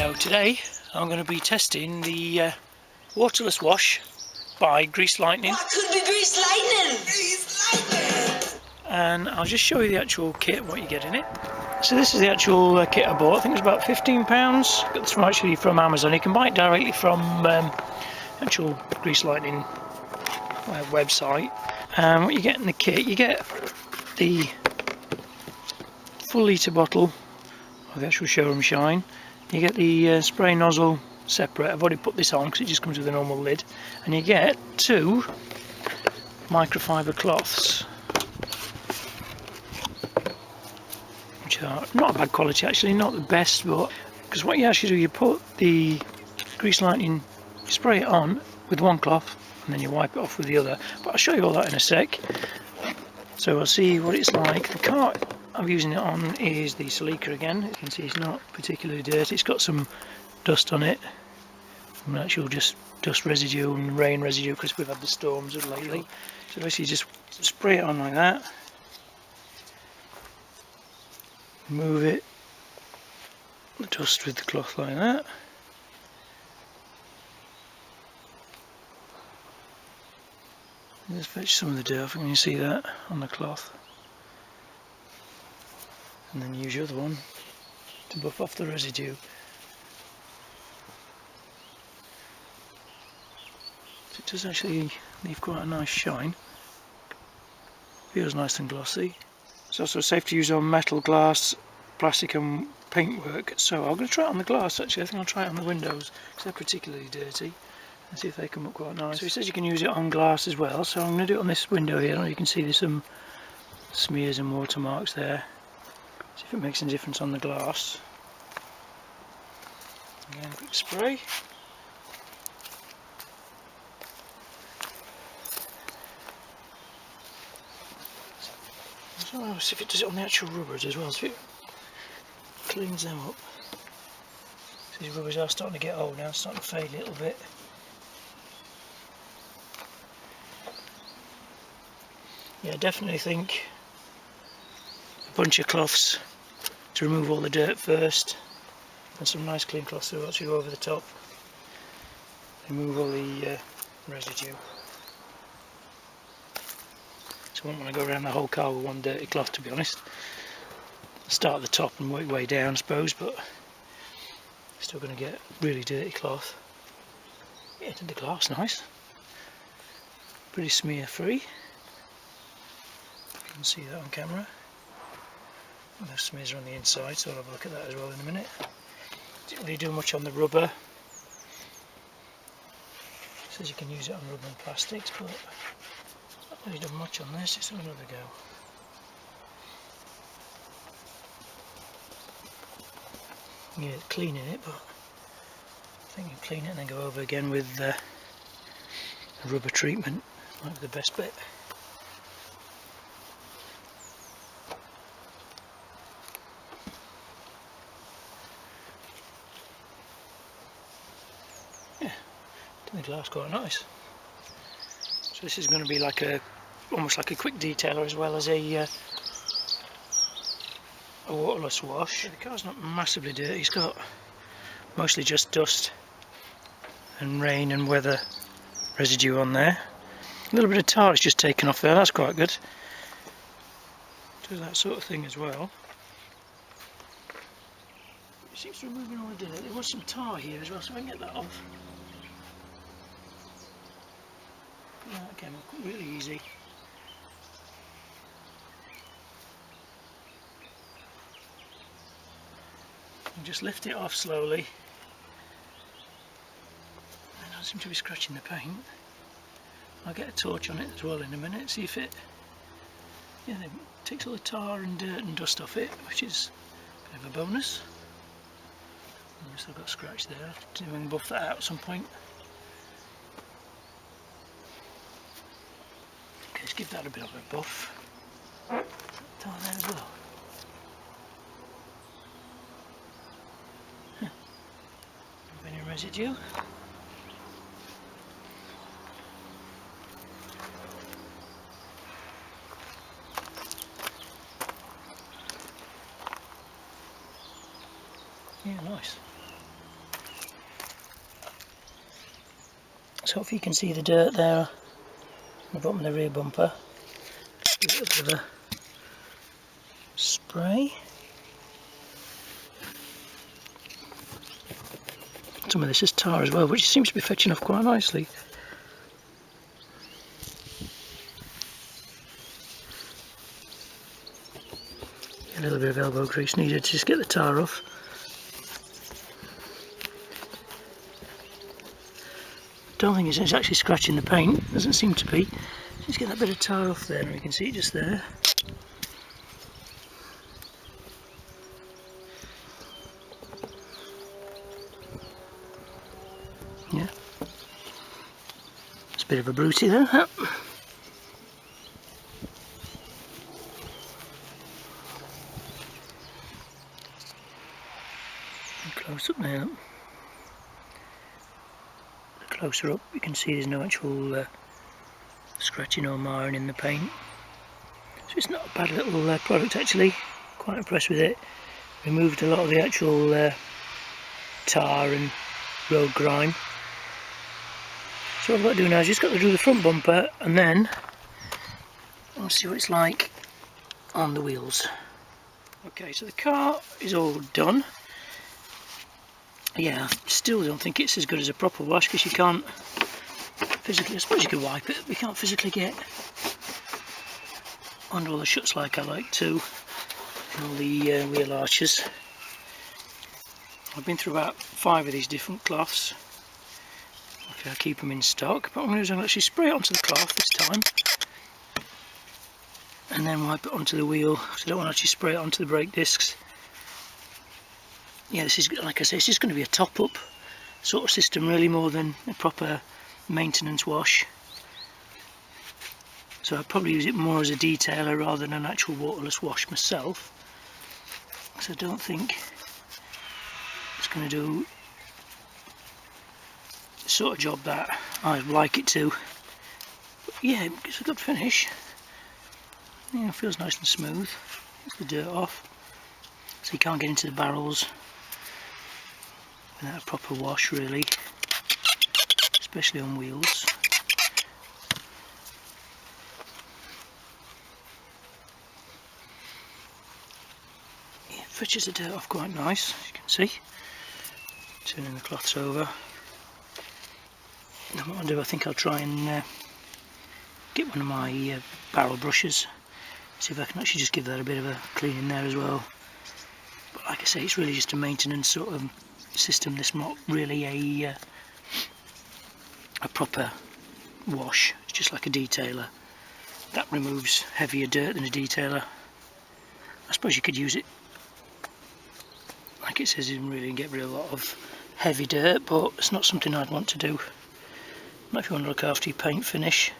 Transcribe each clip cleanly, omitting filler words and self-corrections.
So today I'm going to be testing the Waterless Wash by Grease Lightning. What could be Grease Lightning? Grease Lightning! And I'll just show you the actual kit, what you get in it. So this is the actual kit I bought. I think it was about £15. Got this from actually from Amazon. You can buy it directly from actual Grease Lightning website. And what you get in the kit, you get the full litre bottle of the actual Showroom Shine. You get the spray nozzle separate. I've already put this on because it just comes with a normal lid. And you get 2 microfiber cloths, which are not a bad quality actually, not the best, but because what you actually do, you put the Grease Lightning, you spray it on with one cloth and then you wipe it off with the other, but I'll show you all that in a sec. So we'll see what it's like. The cart I'm using it on is the Silica again. As you can see, it's not particularly dirty. It's got some dust on it, and actual just dust residue and rain residue because we've had the storms of lately. So basically just spray it on like that, move it, the dust with the cloth like that, just fetch some of the dirt off, and you can see that on the cloth, and then use your other one to buff off the residue. So it does actually leave quite a nice shine, feels nice and glossy. It's also safe to use on metal, glass, plastic and paintwork, so I'm going to try it on the glass actually. I think I'll try it on the windows because they're particularly dirty and see if they come up quite nice. So it says you can use it on glass as well, so I'm going to do it on this window here. I don't know if you can see there's some smears and watermarks there. See if it makes any difference on the glass. Again, quick spray. So I'll see if it does it on the actual rubbers as well, so it cleans them up. So these rubbers are starting to get old now, starting to fade a little bit. Yeah, I definitely think a bunch of cloths to remove all the dirt first, and some nice clean cloths to actually go over the top, remove all the residue. So I wouldn't want to go around the whole car with one dirty cloth, to be honest. Start at the top and work your way down, I suppose, but still going to get really dirty cloth. Yeah, the glass nice, pretty smear free. You can see that on camera. And those smears are on the inside, so I'll have a look at that as well in a minute. Didn't really do much on the rubber. It says you can use it on rubber and plastics, but not really done much on this. It's another go. Yeah, it's cleaning it, but I think you clean it and then go over again with a rubber treatment. Might be the best bit. Yeah, I think the glass quite nice. So this is going to be like almost like a quick detailer as well as a waterless wash. The car's not massively dirty. It's got mostly just dust and rain and weather residue on there. A little bit of tar is just taken off there. That's quite good. Do that sort of thing as well. It seems to be removing all the dirt. There was some tar here as well, so I can get that off. That came up really easy. And just lift it off slowly. And I seem to be scratching the paint. I'll get a torch on it as well in a minute, see if it it takes all the tar and dirt and dust off it, which is a bit of a bonus. I've still got a scratch there. See if I can buff that out at some point. Okay, let's give that a bit of a buff. Tar there as well. Any residue? Yeah, nice. So if you can see the dirt there on the bottom of the rear bumper, just give it a bit of a spray. Some of this is tar as well, which seems to be fetching off quite nicely. A little bit of elbow grease needed to just get the tar off. Don't think it's actually scratching the paint, doesn't seem to be. Just get that bit of tar off there, and you can see it just there. Yeah, it's a bit of a brutey there. Huh? Close up there. Closer up, you can see there's no actual scratching or marring in the paint. So it's not a bad little product actually. Quite impressed with it. Removed a lot of the actual tar and road grime. So what I've got to do now is just got to do the front bumper, and then I'll see what it's like on the wheels. Okay, so the car is all done. Yeah, I still don't think it's as good as a proper wash, because you can't physically, I suppose you could wipe it, but you can't physically get under all the shuts like I like to, and all the wheel arches. I've been through about 5 of these different cloths. Okay, I keep them in stock, but what I'm going to do is I'm going to actually spray it onto the cloth this time, and then wipe it onto the wheel, because I don't want to actually spray it onto the brake discs. Yeah, this is, like I say, it's just going to be a top-up sort of system really, more than a proper maintenance wash. So I'd probably use it more as a detailer rather than an actual waterless wash myself, because I don't think it's going to do the sort of job that I'd like it to. But yeah, it's a good finish. Yeah, it feels nice and smooth. Gets the dirt off, so you can't get into the barrels without a proper wash really, especially on wheels. Yeah, it fetches the dirt off quite nice, as you can see. Turning the cloths over. And what I'll do, I think I'll try and get one of my barrel brushes, see if I can actually just give that a bit of a clean in there as well. But like I say, it's really just a maintenance sort of system. This not really a proper wash. It's just like a detailer that removes heavier dirt than a detailer. I suppose you could use it like it says, in really get rid of a lot of heavy dirt, but it's not something I'd want to do. Not if you want to look after your paint finish.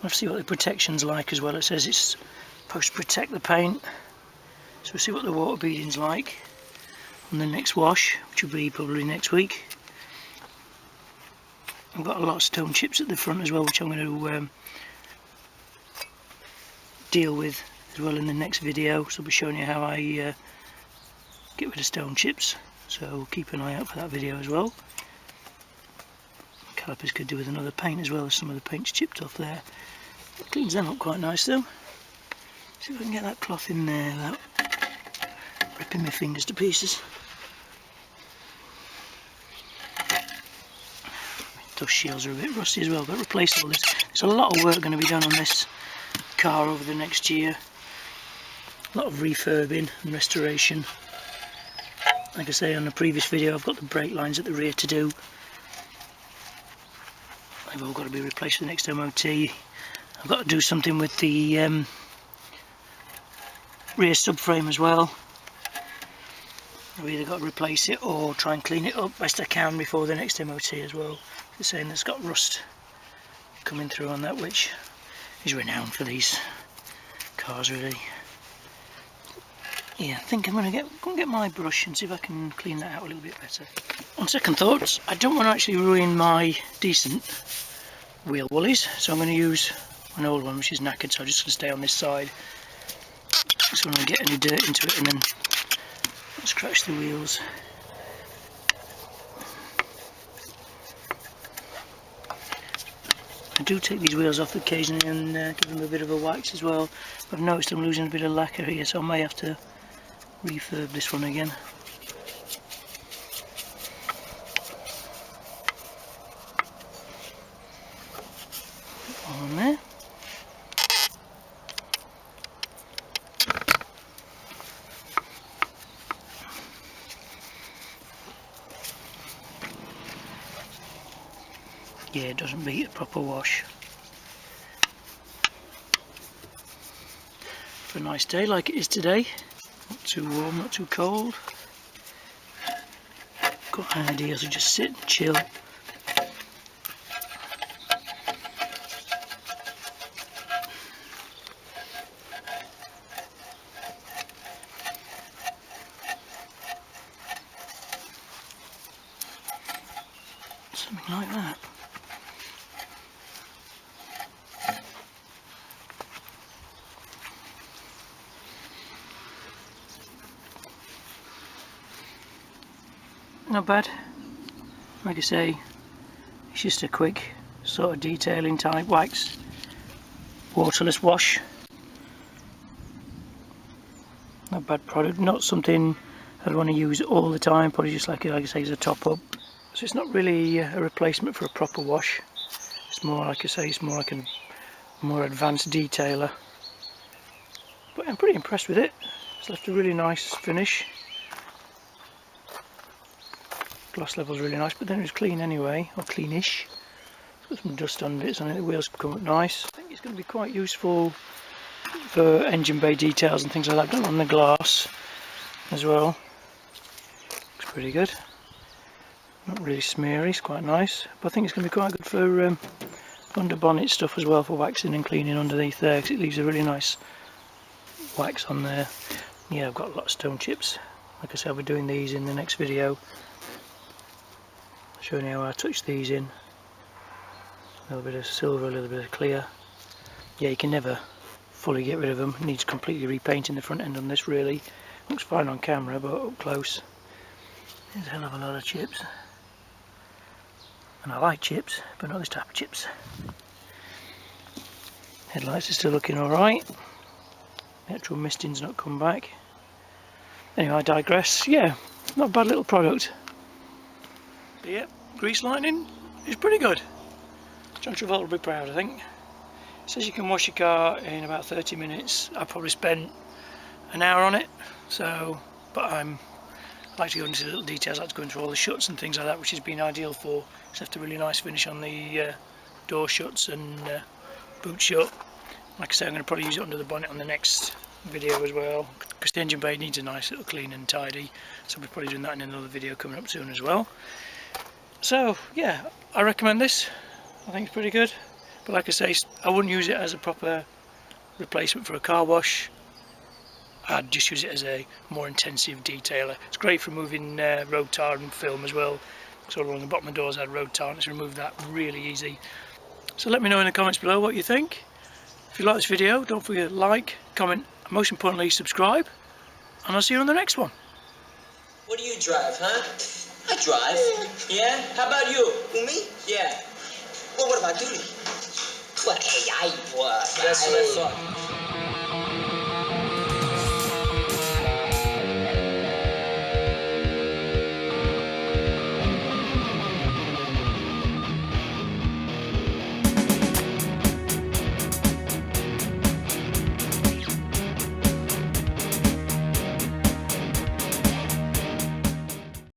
I'll see what the protection's like as well. It says it's supposed to protect the paint. So we'll see what the water beading's like on the next wash, which will be probably next week. I've got a lot of stone chips at the front as well, which I'm going to deal with as well in the next video. So I'll be showing you how I get rid of stone chips. So keep an eye out for that video as well. Calipers could do with another paint as well, as some of the paint's chipped off there. It cleans them up quite nice though. See if I can get that cloth in there without ripping my fingers to pieces. Dust shields are a bit rusty as well, but replace all this. There's a lot of work going to be done on this car over the next year. A lot of refurbing and restoration. Like I say on the previous video, I've got the brake lines at the rear to do. They've all got to be replaced for the next MOT. I've got to do something with the rear subframe as well. I've either got to replace it or try and clean it up best I can before the next MOT as well. They're saying there's got rust coming through on that, which is renowned for these cars really. Yeah, I think I'm going to go and get my brush and see if I can clean that out a little bit better. On second thoughts, I don't want to actually ruin my decent wheel woolies, so I'm going to use an old one which is knackered, so I'm just going to stay on this side. So I don't get any dirt into it and then scratch the wheels. do take these wheels off occasionally and give them a bit of a wax as well. But I've noticed I'm losing a bit of lacquer here, so I may have to refurb this one again. On there. Yeah, it doesn't beat a proper wash. For a nice day like it is today, not too warm, not too cold. Got an idea to just sit and chill. Something like that. Not bad. Like I say, it's just a quick sort of detailing type wax. Waterless wash. Not a bad product, not something I'd want to use all the time, probably just like I say, as a top up. So it's not really a replacement for a proper wash. It's more, like I say, it's more like a more advanced detailer. But I'm pretty impressed with it. It's left a really nice finish. Gloss level's really nice, but then it's clean anyway, or cleanish. Got some dust on bits on it, the wheels come up nice. I think it's going to be quite useful for engine bay details and things like that, done on the glass as well. Looks pretty good. Not really smeary, it's quite nice. But I think it's going to be quite good for under bonnet stuff as well, for waxing and cleaning underneath there, because it leaves a really nice wax on there. Yeah, I've got a lot of stone chips. Like I said, I'll be doing these in the next video. Showing you how I touch these in. A little bit of silver, a little bit of clear. Yeah, you can never fully get rid of them. It needs completely repainting the front end on this really. Looks fine on camera, but up close there's a hell of a lot of chips. And I like chips, but not this type of chips. Headlights are still looking alright. The actual misting's not come back. Anyway, I digress. Yeah, not a bad little product. But yeah, grease lightning is pretty good. John Travolta will be proud, I think. It says you can wash your car in about 30 minutes. I probably spent an hour on it. So, but I like to go into the little details. I like to go into all the shuts and things like that, which has been ideal for. It's left a really nice finish on the door shuts and boot shut. Like I say, I'm going to probably use it under the bonnet on the next video as well, because the engine bay needs a nice little clean and tidy. So we'll be probably doing that in another video coming up soon as well. So yeah, I recommend this. I think it's pretty good. But like I say, I wouldn't use it as a proper replacement for a car wash. I'd just use it as a more intensive detailer. It's great for removing road tar and film as well. So along the bottom of the doors I had road tar, and it's removed that really easy. So let me know in the comments below what you think. If you like this video, don't forget to like, comment, and most importantly subscribe. And I'll see you on the next one. What do you drive, huh? I drive. Yeah? How about you? Who, me? Yeah. Well, what about duty? Well, hey, I was. That's what I thought.